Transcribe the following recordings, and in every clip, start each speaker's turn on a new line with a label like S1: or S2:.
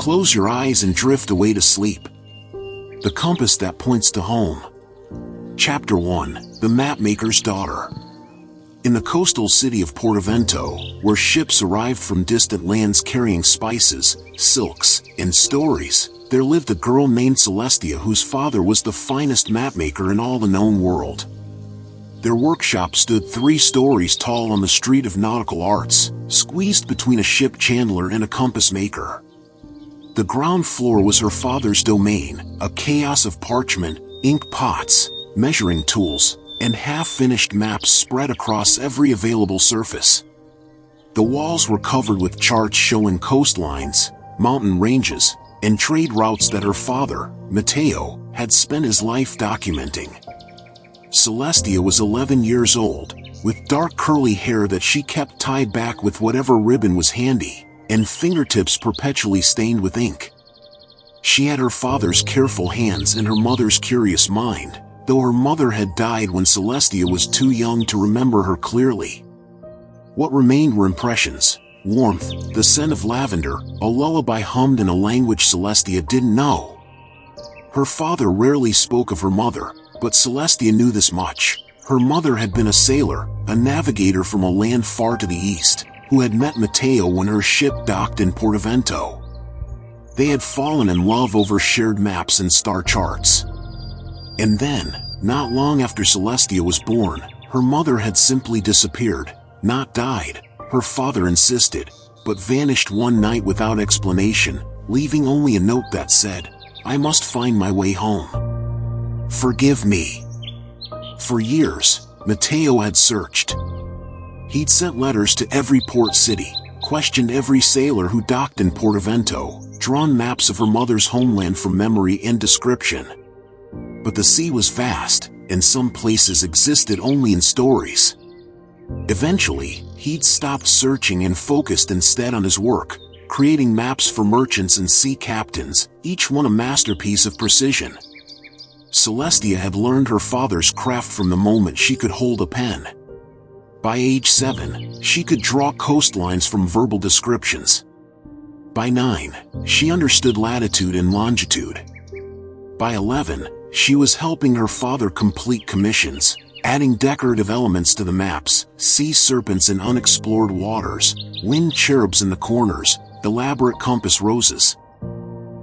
S1: Close your eyes and drift away to sleep. The compass that points to home. Chapter 1. The Mapmaker's Daughter. In the coastal city of Portavento, where ships arrived from distant lands carrying spices, silks, and stories, there lived a girl named Celestia whose father was the finest mapmaker in all the known world. Their workshop stood 3 stories tall on the street of nautical arts, squeezed between a ship chandler and a compass maker. The ground floor was her father's domain, a chaos of parchment, ink pots, measuring tools, and half-finished maps spread across every available surface. The walls were covered with charts showing coastlines, mountain ranges, and trade routes that her father, Matteo, had spent his life documenting. Celestia was 11 years old, with dark curly hair that she kept tied back with whatever ribbon was handy, and fingertips perpetually stained with ink. She had her father's careful hands and her mother's curious mind, though her mother had died when Celestia was too young to remember her clearly. What remained were impressions, warmth, the scent of lavender, a lullaby hummed in a language Celestia didn't know. Her father rarely spoke of her mother, but Celestia knew this much. Her mother had been a sailor, a navigator from a land far to the east, who had met Matteo when her ship docked in Portavento. They had fallen in love over shared maps and star charts. And then, not long after Celestia was born, her mother had simply disappeared, not died, her father insisted, but vanished one night without explanation, leaving only a note that said, "I must find my way home. Forgive me." For years, Matteo had searched. He'd sent letters to every port city, questioned every sailor who docked in Portavento, drawn maps of her mother's homeland from memory and description. But the sea was vast, and some places existed only in stories. Eventually, he'd stopped searching and focused instead on his work, creating maps for merchants and sea captains, each one a masterpiece of precision. Celestia had learned her father's craft from the moment she could hold a pen. By age 7, she could draw coastlines from verbal descriptions. By 9, she understood latitude and longitude. By 11, she was helping her father complete commissions, adding decorative elements to the maps, sea serpents in unexplored waters, wind cherubs in the corners, elaborate compass roses.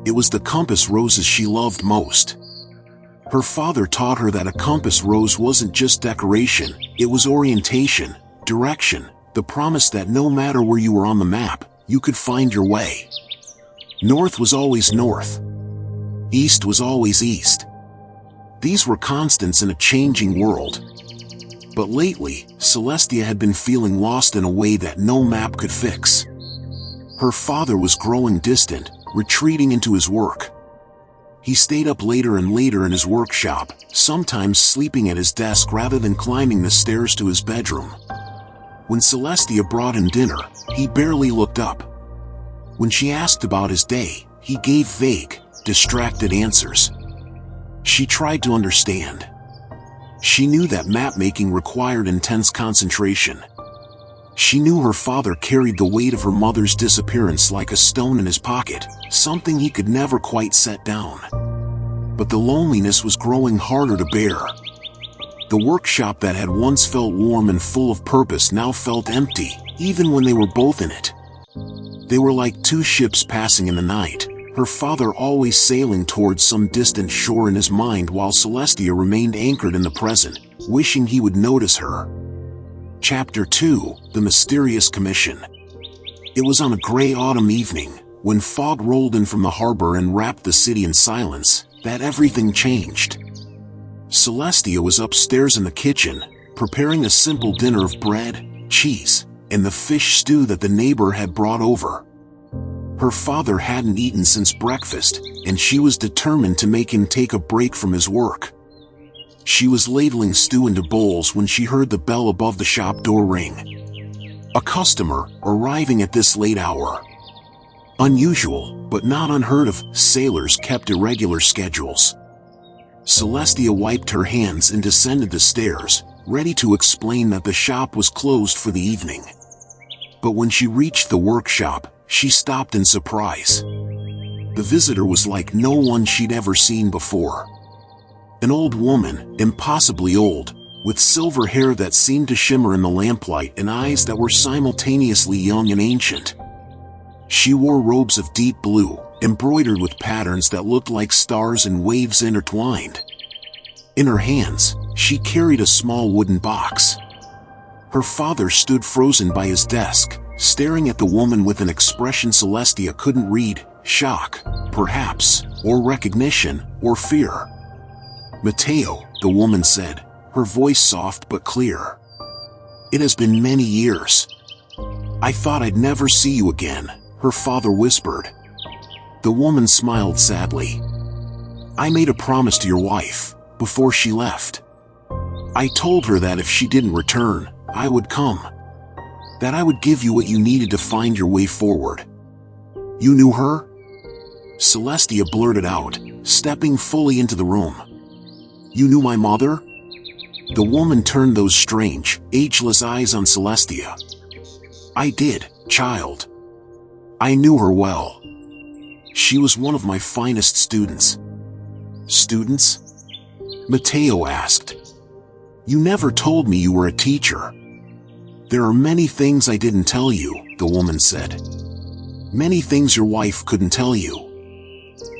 S1: It was the compass roses she loved most. Her father taught her that a compass rose wasn't just decoration, it was orientation, direction, the promise that no matter where you were on the map, you could find your way. North was always north. East was always east. These were constants in a changing world. But lately, Celestia had been feeling lost in a way that no map could fix. Her father was growing distant, retreating into his work. He stayed up later and later in his workshop, sometimes sleeping at his desk rather than climbing the stairs to his bedroom. When Celestia brought him dinner, he barely looked up. When she asked about his day, he gave vague, distracted answers. She tried to understand. She knew that mapmaking required intense concentration. She knew her father carried the weight of her mother's disappearance like a stone in his pocket, something he could never quite set down. But the loneliness was growing harder to bear. The workshop that had once felt warm and full of purpose now felt empty, even when they were both in it. They were like 2 ships passing in the night, her father always sailing towards some distant shore in his mind while Celestia remained anchored in the present, wishing he would notice her. Chapter 2. The Mysterious Commission. It was on a gray autumn evening, when fog rolled in from the harbor and wrapped the city in silence, that everything changed. Celestia was upstairs in the kitchen, preparing a simple dinner of bread, cheese, and the fish stew that the neighbor had brought over. Her father hadn't eaten since breakfast, and she was determined to make him take a break from his work. She was ladling stew into bowls when she heard the bell above the shop door ring. A customer, arriving at this late hour. Unusual, but not unheard of, sailors kept irregular schedules. Celestia wiped her hands and descended the stairs, ready to explain that the shop was closed for the evening. But when she reached the workshop, she stopped in surprise. The visitor was like no one she'd ever seen before. An old woman, impossibly old, with silver hair that seemed to shimmer in the lamplight and eyes that were simultaneously young and ancient. She wore robes of deep blue, embroidered with patterns that looked like stars and waves intertwined. In her hands, she carried a small wooden box. Her father stood frozen by his desk, staring at the woman with an expression Celestia couldn't read: shock, perhaps, or recognition, or fear. "Matteo," the woman said, her voice soft but clear. "It has been many years. I thought I'd never see you again," her father whispered. The woman smiled sadly. "I made a promise to your wife, before she left. I told her that if she didn't return, I would come. That I would give you what you needed to find your way forward." "You knew her?" Celestia blurted out, stepping fully into the room. "You knew my mother?" The woman turned those strange, ageless eyes on Celestia. "I did, child. I knew her well. She was one of my finest students." "Students?" Matteo asked. "You never told me you were a teacher." "There are many things I didn't tell you," the woman said. "Many things your wife couldn't tell you.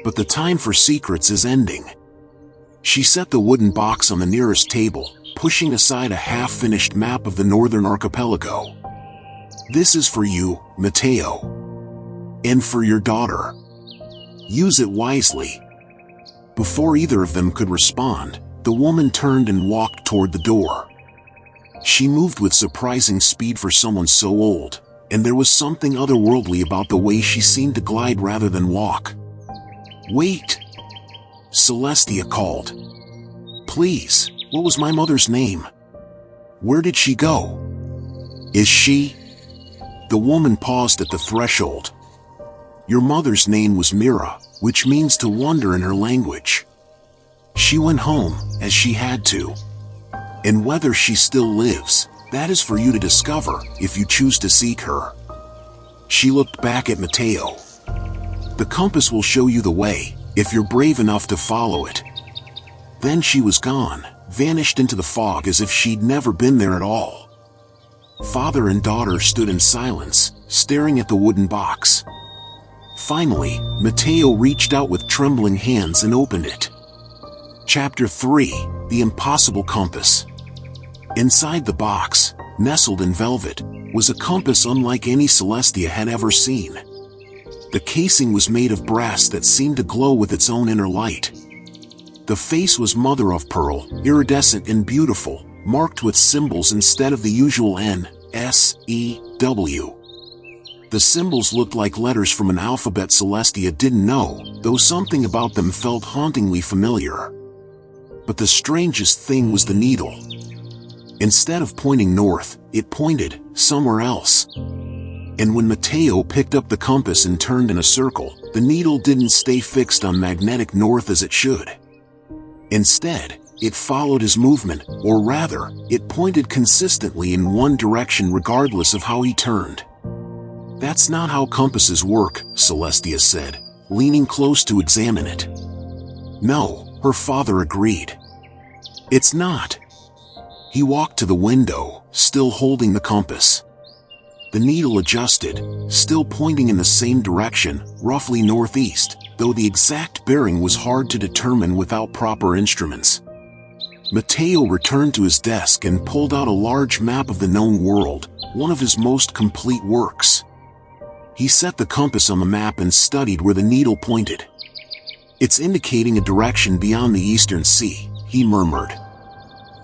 S1: But the time for secrets is ending." She set the wooden box on the nearest table, pushing aside a half-finished map of the northern archipelago. "This is for you, Matteo. And for your daughter. Use it wisely." Before either of them could respond, the woman turned and walked toward the door. She moved with surprising speed for someone so old, and there was something otherworldly about the way she seemed to glide rather than walk. "Wait!" Celestia called. "Please, what was my mother's name? Where did she go? Is she—" The woman paused at the threshold. "Your mother's name was Mira, which means to wander in her language. She went home, as she had to. And whether she still lives, that is for you to discover, if you choose to seek her." She looked back at Matteo. "The compass will show you the way, if you're brave enough to follow it." Then she was gone, vanished into the fog as if she'd never been there at all. Father and daughter stood in silence, staring at the wooden box. Finally, Matteo reached out with trembling hands and opened it. Chapter 3: The Impossible Compass. Inside the box, nestled in velvet, was a compass unlike any Celestia had ever seen. The casing was made of brass that seemed to glow with its own inner light. The face was mother of pearl, iridescent and beautiful, marked with symbols instead of the usual N, S, E, W. The symbols looked like letters from an alphabet Celestia didn't know, though something about them felt hauntingly familiar. But the strangest thing was the needle. Instead of pointing north, it pointed somewhere else. And when Matteo picked up the compass and turned in a circle, the needle didn't stay fixed on magnetic north as it should. Instead, it followed his movement, or rather, it pointed consistently in one direction regardless of how he turned. "That's not how compasses work," Celestia said, leaning close to examine it. "No," her father agreed. "It's not." He walked to the window, still holding the compass. The needle adjusted, still pointing in the same direction, roughly northeast, though the exact bearing was hard to determine without proper instruments. Matteo returned to his desk and pulled out a large map of the known world, one of his most complete works. He set the compass on the map and studied where the needle pointed. "It's indicating a direction beyond the Eastern Sea," he murmured.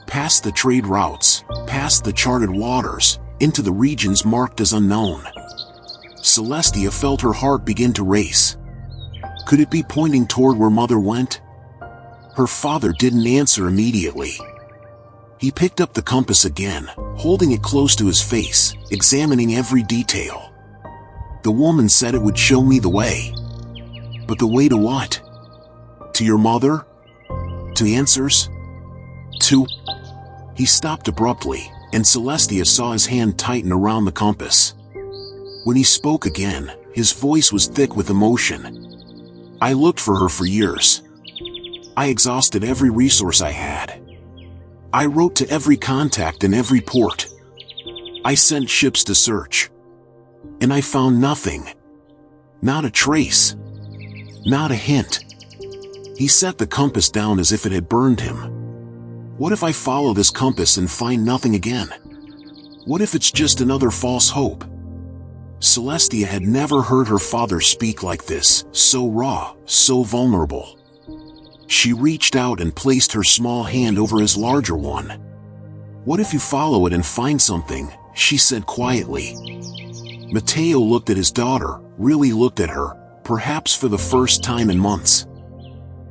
S1: "Past the trade routes, past the charted waters, into the regions marked as unknown." Celestia felt her heart begin to race. Could it be pointing toward where Mother went? Her father didn't answer immediately. He picked up the compass again, holding it close to his face, examining every detail. "The woman said it would show me the way." "But the way to what? To your mother? To answers? To—" He stopped abruptly, and Celestia saw his hand tighten around the compass. When he spoke again, his voice was thick with emotion. I looked for her for years. I exhausted every resource I had. I wrote to every contact in every port. I sent ships to search. And I found nothing. Not a trace. Not a hint. He set the compass down as if it had burned him. What if I follow this compass and find nothing again? What if it's just another false hope? Celestia had never heard her father speak like this, so raw, so vulnerable. She reached out and placed her small hand over his larger one. "What if you follow it and find something?" she said quietly. Matteo looked at his daughter, really looked at her, perhaps for the first time in months.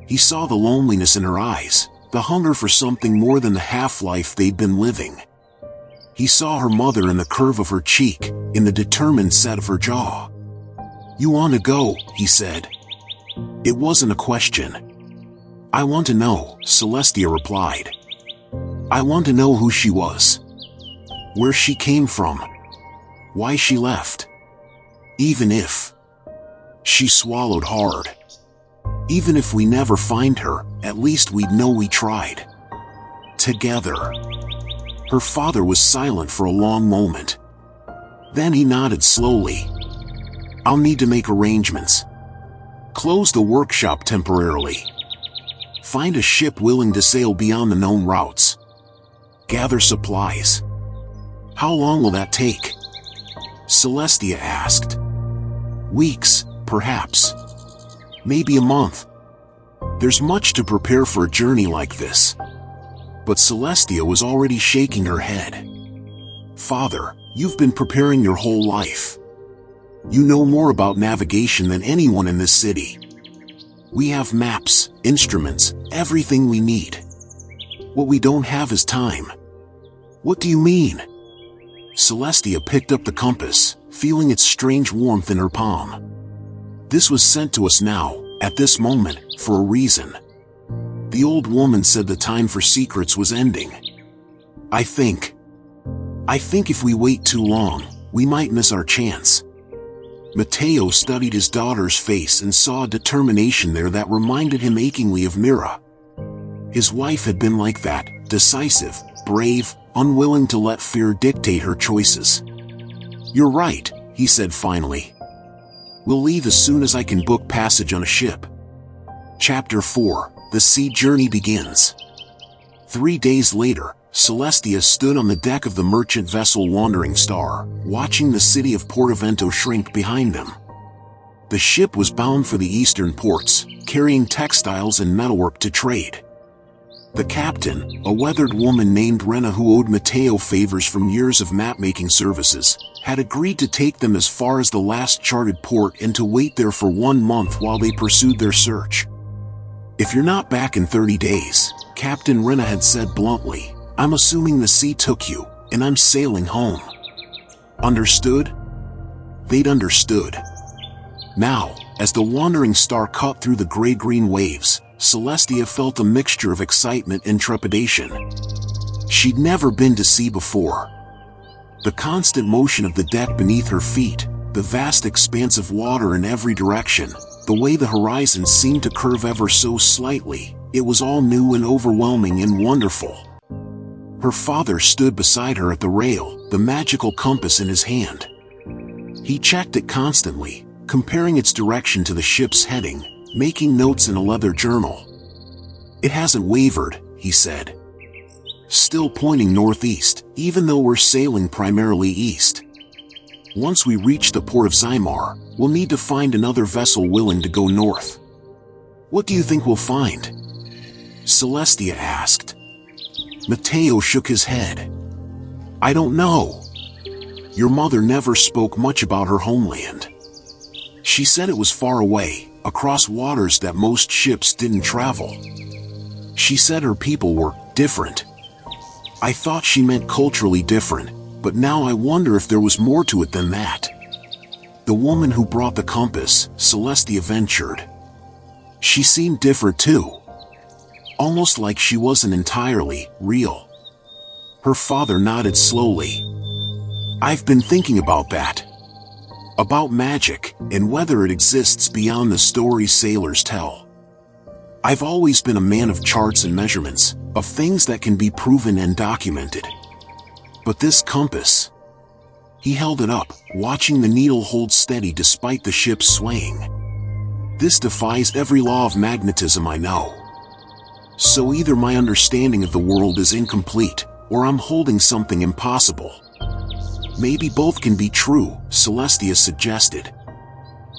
S1: He saw the loneliness in her eyes, the hunger for something more than the half-life they'd been living. He saw her mother in the curve of her cheek, in the determined set of her jaw. "You want to go," he said. It wasn't a question. "I want to know," Celestia replied. "I want to know who she was. Where she came from. Why she left. Even if..." She swallowed hard. "Even if we never find her, at least we'd know we tried. Together." Her father was silent for a long moment. Then he nodded slowly. "I'll need to make arrangements. Close the workshop temporarily. Find a ship willing to sail beyond the known routes. Gather supplies." "How long will that take?" Celestia asked. "Weeks, perhaps. Maybe a month. There's much to prepare for a journey like this." But Celestia was already shaking her head. "Father, you've been preparing your whole life. You know more about navigation than anyone in this city. We have maps, instruments, everything we need. What we don't have is time." "What do you mean?" Celestia picked up the compass, feeling its strange warmth in her palm. "This was sent to us now, at this moment, for a reason. The old woman said the time for secrets was ending. I think if we wait too long, we might miss our chance." Matteo studied his daughter's face and saw a determination there that reminded him achingly of Mira. His wife had been like that, decisive, brave, unwilling to let fear dictate her choices. "You're right," he said finally. "We'll leave as soon as I can book passage on a ship." Chapter 4: The Sea Journey Begins. 3 days later, Celestia stood on the deck of the merchant vessel Wandering Star, watching the city of Portavento shrink behind them. The ship was bound for the eastern ports, carrying textiles and metalwork to trade. The captain, a weathered woman named Rena who owed Matteo favors from years of map-making services, had agreed to take them as far as the last charted port and to wait there for 1 month while they pursued their search. "If you're not back in 30 days, Captain Rena had said bluntly, I'm assuming the sea took you, and I'm sailing home. Understood?" They'd understood. Now, as the Wandering Star cut through the gray-green waves, Celestia felt a mixture of excitement and trepidation. She'd never been to sea before. The constant motion of the deck beneath her feet, the vast expanse of water in every direction, the way the horizon seemed to curve ever so slightly, it was all new and overwhelming and wonderful. Her father stood beside her at the rail, the magical compass in his hand. He checked it constantly, comparing its direction to the ship's heading, making notes in a leather journal. "It hasn't wavered," he said. "Still pointing northeast, even though we're sailing primarily east. Once we reach the port of Zymar, we'll need to find another vessel willing to go north." "What do you think we'll find?" Celestia asked. Matteo shook his head. "I don't know. Your mother never spoke much about her homeland. She said it was far away, across waters that most ships didn't travel. She said her people were different. I thought she meant culturally different, but now I wonder if there was more to it than that." "The woman who brought the compass," Celestia ventured. "She seemed different too. Almost like she wasn't entirely real." Her father nodded slowly. "I've been thinking about that. about magic and whether it exists beyond the stories sailors tell. I've always been a man of charts and measurements, of things that can be proven and documented. But this compass... He held it up, watching the needle hold steady despite the ship swaying. This defies every law of magnetism I know. So either my understanding of the world is incomplete, or I'm holding something impossible. Maybe both can be true, Celestia suggested.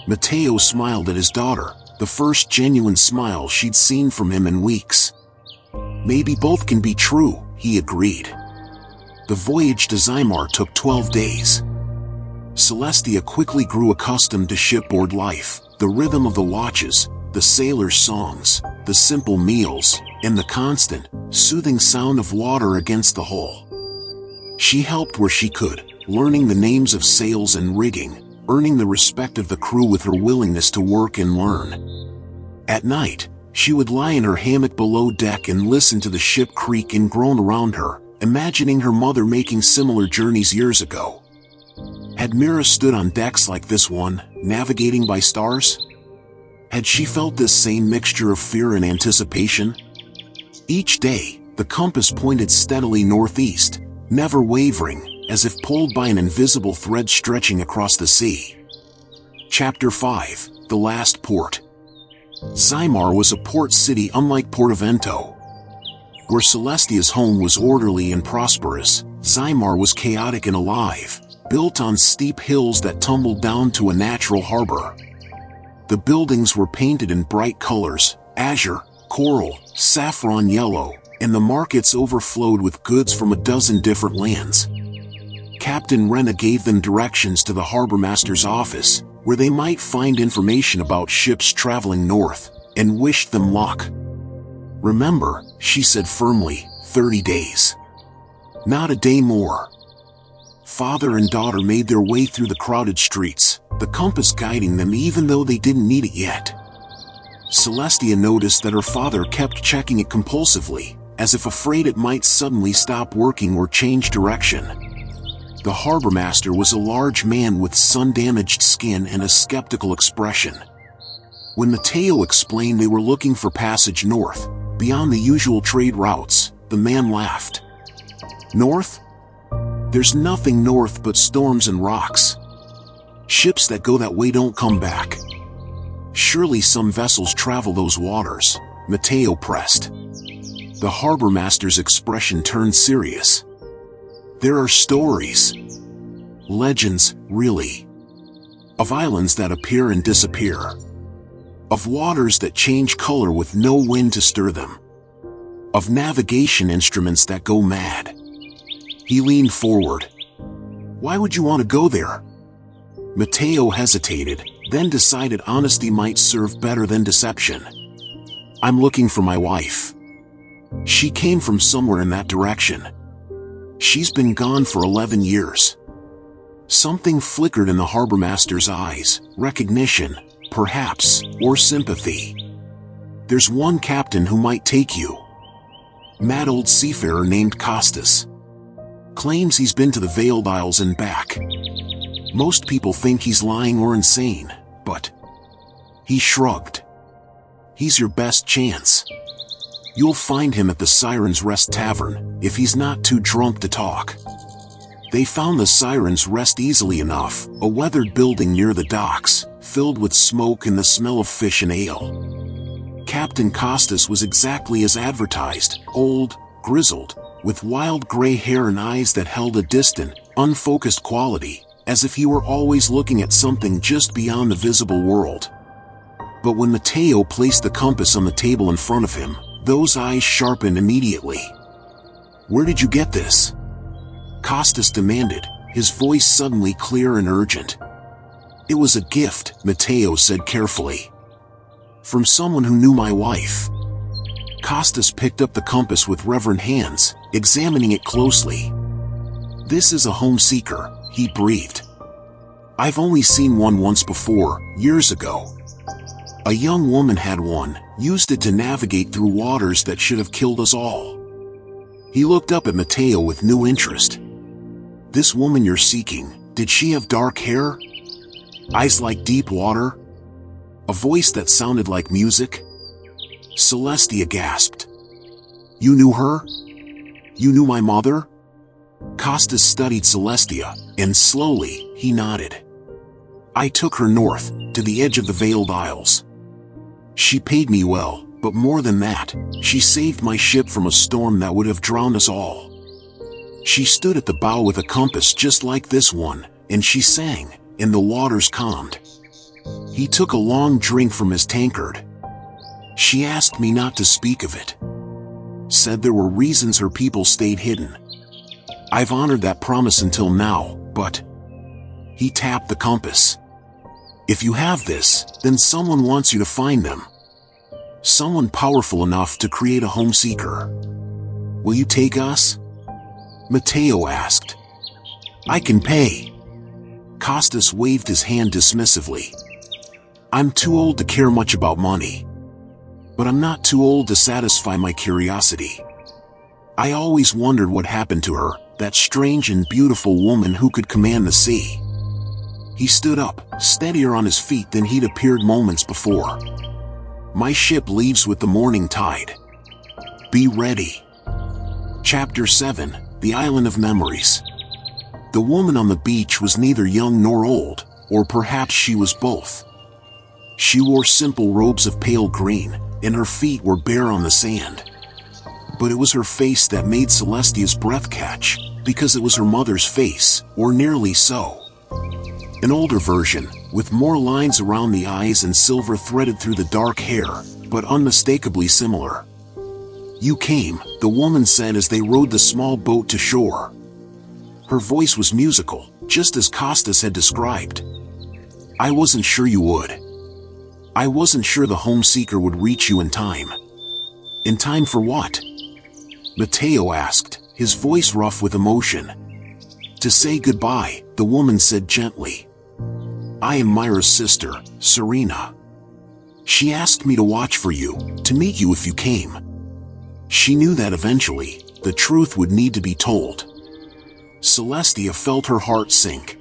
S1: Matteo smiled at his daughter, the first genuine smile she'd seen from him in weeks. Maybe both can be true, he agreed. The voyage to Zymar took 12 days. Celestia quickly grew accustomed to shipboard life, the rhythm of the watches, the sailors' songs, the simple meals, and the constant, soothing sound of water against the hull. She helped where she could, learning the names of sails and rigging, earning the respect of the crew with her willingness to work and learn. At night, she would lie in her hammock below deck and listen to the ship creak and groan around her, imagining her mother making similar journeys years ago. Had Mira stood on decks like this one, navigating by stars? Had she felt this same mixture of fear and anticipation? Each day, the compass pointed steadily northeast, never wavering, as if pulled by an invisible thread stretching across the sea. Chapter 5, The Last Port. Zymar was a port city unlike Portavento. Where Celestia's home was orderly and prosperous, Zymar was chaotic and alive, built on steep hills that tumbled down to a natural harbor. The buildings were painted in bright colors, azure, coral, saffron yellow, and the markets overflowed with goods from a dozen different lands. Captain Rena gave them directions to the harbormaster's office, where they might find information about ships traveling north, and wished them luck. Remember, she said firmly, 30 days. Not a day more. Father and daughter made their way through the crowded streets, the compass guiding them even though they didn't need it yet. Celestia noticed that her father kept checking it compulsively, as if afraid it might suddenly stop working or change direction. The harbormaster was a large man with sun-damaged skin and a skeptical expression. When Matteo explained they were looking for passage north, beyond the usual trade routes, the man laughed. North? There's nothing north but storms and rocks. Ships that go that way don't come back. Surely some vessels travel those waters, Matteo pressed. The harbormaster's expression turned serious. There are stories. Legends, really. Of islands that appear and disappear. Of waters that change color with no wind to stir them. Of navigation instruments that go mad. He leaned forward. Why would you want to go there? Matteo hesitated, then decided honesty might serve better than deception. I'm looking for my wife. She came from somewhere in that direction. She's been gone for 11 years. Something flickered in the harbormaster's eyes, recognition, perhaps, or sympathy. There's one captain who might take you. Mad old seafarer named Costas. Claims he's been to the Veiled Isles and back. Most people think he's lying or insane, but... He shrugged. He's your best chance. You'll find him at the Siren's Rest Tavern, if he's not too drunk to talk. They found the Siren's Rest easily enough, a weathered building near the docks, filled with smoke and the smell of fish and ale. Captain Costas was exactly as advertised, old, grizzled, with wild gray hair and eyes that held a distant, unfocused quality, as if he were always looking at something just beyond the visible world. But when Matteo placed the compass on the table in front of him, those eyes sharpened immediately. Where did you get this? Costas demanded, his voice suddenly clear and urgent. It was a gift, Matteo said carefully. From someone who knew my wife. Costas picked up the compass with reverent hands, examining it closely. This is a homeseeker, he breathed. I've only seen one once before, years ago. A young woman had one, used it to navigate through waters that should have killed us all. He looked up at Matteo with new interest. This woman you're seeking, did she have dark hair? eyes like deep water, a voice that sounded like music. Celestia gasped. You knew her? You knew my mother? Costas studied Celestia, and slowly, he nodded. I took her north, to the edge of the Veiled Isles. She paid me well, but more than that, she saved my ship from a storm that would have drowned us all. She stood at the bow with a compass just like this one, and she sang, and the waters calmed. He took a long drink from his tankard. She asked me not to speak of it. Said there were reasons her people stayed hidden. I've honored that promise until now, but... He tapped the compass. If you have this, then someone wants you to find them. Someone powerful enough to create a homeseeker. Will you take us? Matteo asked. I can pay. Costas waved his hand dismissively. I'm too old to care much about money. But I'm not too old to satisfy my curiosity. I always wondered what happened to her, that strange and beautiful woman who could command the sea. He stood up, steadier on his feet than he'd appeared moments before. My ship leaves with the morning tide. Be ready. Chapter 7, The Island of Memories. The woman on the beach was neither young nor old, or perhaps she was both. She wore simple robes of pale green, and her feet were bare on the sand. But it was her face that made Celestia's breath catch, because it was her mother's face, or nearly so. An older version, with more lines around the eyes and silver threaded through the dark hair, but unmistakably similar. You came, the woman said as they rowed the small boat to shore. Her voice was musical, just as Costas had described. I wasn't sure you would. I wasn't sure the homeseeker would reach you in time. In time for what? Matteo asked, his voice rough with emotion. To say goodbye, the woman said gently. I am Myra's sister, Serena. She asked me to watch for you, to meet you if you came. She knew that eventually, the truth would need to be told. Celestia felt her heart sink.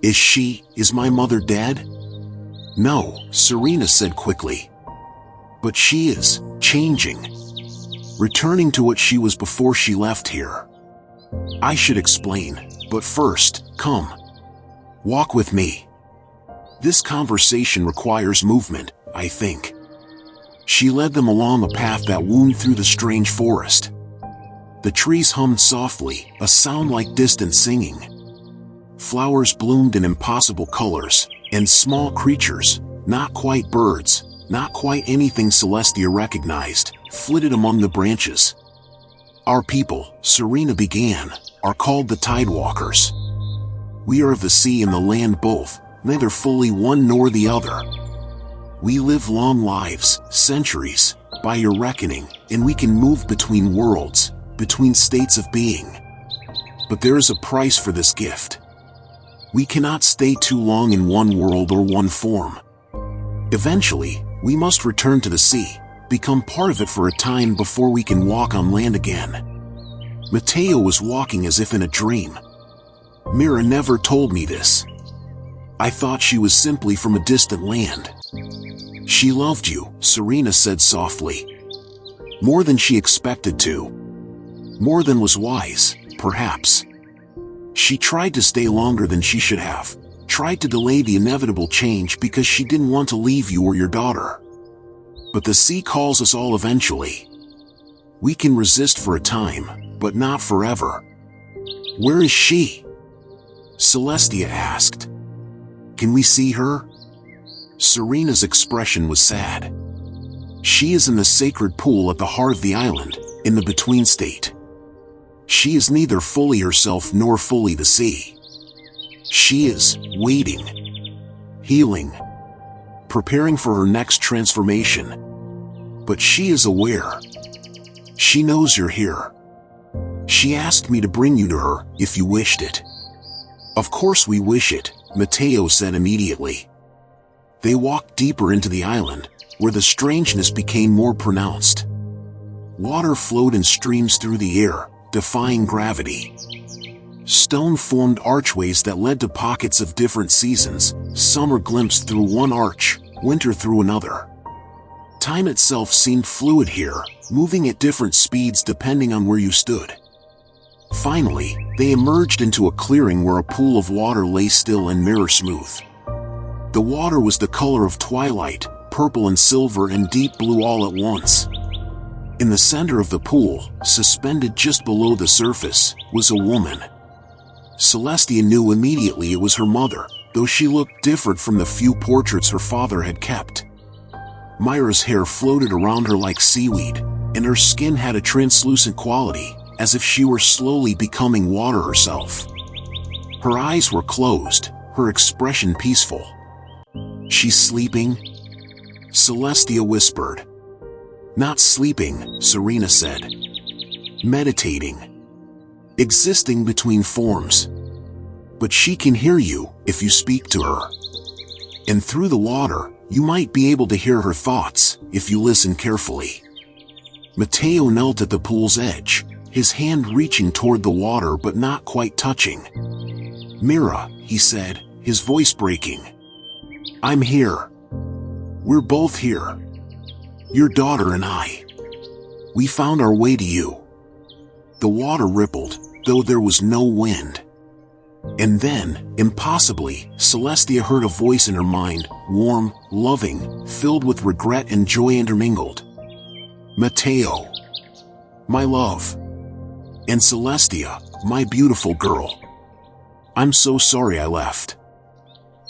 S1: Is my mother dead? No, Serena said quickly. But she is, changing. Returning to what she was before she left here. I should explain, but first, come. Walk with me. This conversation requires movement, I think. She led them along a path that wound through the strange forest. The trees hummed softly, a sound like distant singing. Flowers bloomed in impossible colors, and small creatures, not quite birds, not quite anything Celestia recognized, flitted among the branches. Our people, Serena began, are called the Tidewalkers. We are of the sea and the land both, neither fully one nor the other. We live long lives, centuries, by your reckoning, and we can move between worlds, between states of being. But there is a price for this gift. We cannot stay too long in one world or one form. Eventually, we must return to the sea, become part of it for a time before we can walk on land again. Matteo was walking as if in a dream. Mira never told me this. I thought she was simply from a distant land. She loved you, Serena said softly. More than she expected to. More than was wise, perhaps. She tried to stay longer than she should have, tried to delay the inevitable change because she didn't want to leave you or your daughter. But the sea calls us all eventually. We can resist for a time, but not forever. Where is she? Celestia asked. Can we see her? Serena's expression was sad. She is in the sacred pool at the heart of the island, in the between state. She is neither fully herself nor fully the sea. She is waiting, healing, preparing for her next transformation. But she is aware. She knows you're here. She asked me to bring you to her, if you wished it. Of course we wish it, Matteo said immediately. They walked deeper into the island, where the strangeness became more pronounced. Water flowed in streams through the air, defying gravity. Stone formed archways that led to pockets of different seasons, summer glimpsed through one arch, winter through another. Time itself seemed fluid here, moving at different speeds depending on where you stood. Finally, they emerged into a clearing where a pool of water lay still and mirror smooth. The water was the color of twilight, purple and silver and deep blue all at once. In the center of the pool, suspended just below the surface, was a woman. Celestia knew immediately it was her mother, though she looked different from the few portraits her father had kept. Myra's hair floated around her like seaweed, and her skin had a translucent quality, as if she were slowly becoming water herself. Her eyes were closed, her expression peaceful. "She's sleeping?" Celestia whispered. "Not sleeping," Serena said. "Meditating. Existing between forms. But she can hear you if you speak to her. And through the water, you might be able to hear her thoughts if you listen carefully." Matteo knelt at the pool's edge, his hand reaching toward the water but not quite touching. "Mira," he said, his voice breaking. "I'm here. We're both here. Your daughter and I. We found our way to you." The water rippled, though there was no wind. And then, impossibly, Celestia heard a voice in her mind, warm, loving, filled with regret and joy intermingled. "Matteo. My love. And Celestia, my beautiful girl. I'm so sorry I left.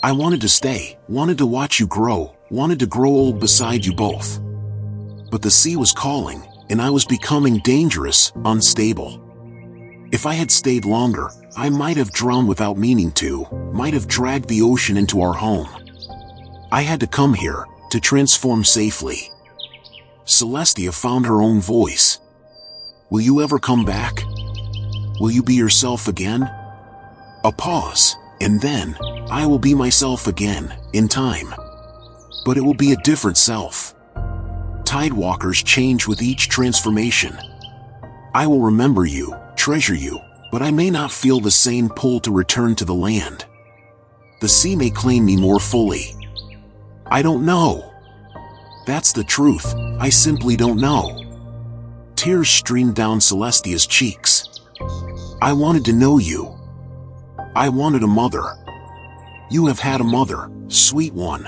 S1: I wanted to stay, wanted to watch you grow, wanted to grow old beside you both. But the sea was calling, and I was becoming dangerous, unstable. If I had stayed longer, I might have drowned without meaning to, might have dragged the ocean into our home. I had to come here, to transform safely." Celestia found her own voice. "Will you ever come back? Will you be yourself again?" A pause, and then, "I will be myself again, in time. But it will be a different self. Tidewalkers change with each transformation. I will remember you, treasure you, but I may not feel the same pull to return to the land. The sea may claim me more fully. I don't know. That's the truth, I simply don't know." Tears streamed down Celestia's cheeks. "I wanted to know you. I wanted a mother. You have had a mother, sweet one.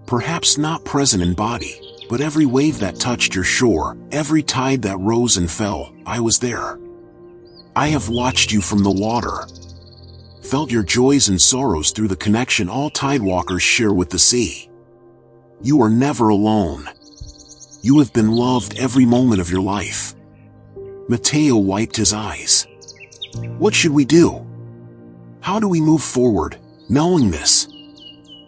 S1: Perhaps not present in body, but every wave that touched your shore, every tide that rose and fell, I was there. I have watched you from the water. Felt your joys and sorrows through the connection all tidewalkers share with the sea. You are never alone. You have been loved every moment of your life." Matteo wiped his eyes. "What should we do? How do we move forward, knowing this?"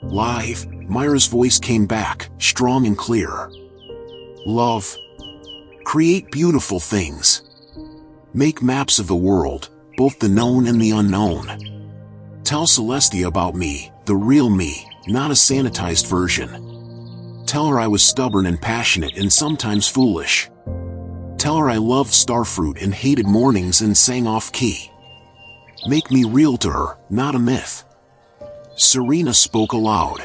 S1: "Live," Myra's voice came back, strong and clear. "Love. Create beautiful things. Make maps of the world, both the known and the unknown. Tell Celestia about me, the real me, not a sanitized version. Tell her I was stubborn and passionate and sometimes foolish. Tell her I loved starfruit and hated mornings and sang off-key. Make me real to her, not a myth." Serena spoke aloud.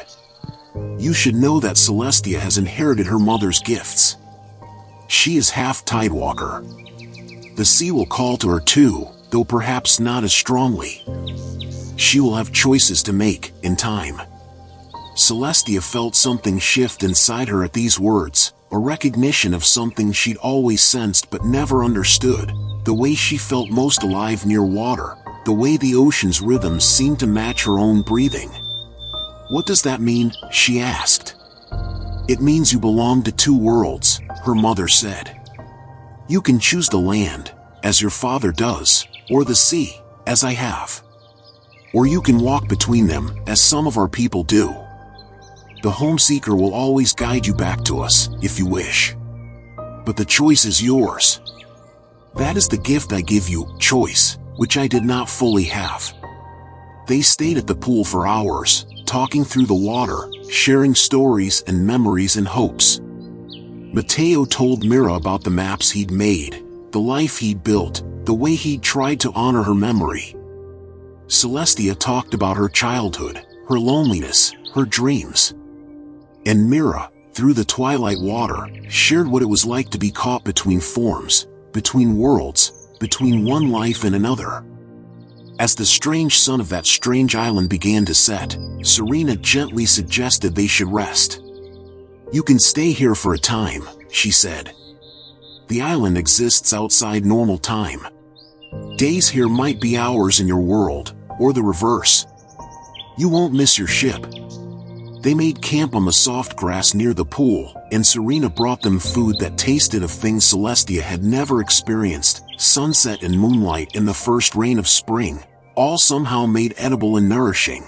S1: "You should know that Celestia has inherited her mother's gifts. She is half tidewalker. The sea will call to her too, though perhaps not as strongly. She will have choices to make, in time." Celestia felt something shift inside her at these words, a recognition of something she'd always sensed but never understood, the way she felt most alive near water, the way the ocean's rhythms seemed to match her own breathing. "What does that mean?" she asked. "It means you belong to two worlds," her mother said. "You can choose the land, as your father does, or the sea, as I have. Or you can walk between them, as some of our people do. The homeseeker will always guide you back to us, if you wish. But the choice is yours. That is the gift I give you, choice, which I did not fully have." They stayed at the pool for hours, talking through the water, sharing stories and memories and hopes. Matteo told Mira about the maps he'd made, the life he'd built, the way he'd tried to honor her memory, Celestia talked about her childhood, her loneliness, her dreams. And Mira, through the twilight water, shared what it was like to be caught between forms, between worlds, between one life and another. As the strange sun of that strange island began to set, Serena gently suggested they should rest. "You can stay here for a time," she said. "The island exists outside normal time. Days here might be hours in your world, or the reverse. You won't miss your ship." They made camp on the soft grass near the pool, and Serena brought them food that tasted of things Celestia had never experienced: sunset and moonlight in the first rain of spring, all somehow made edible and nourishing.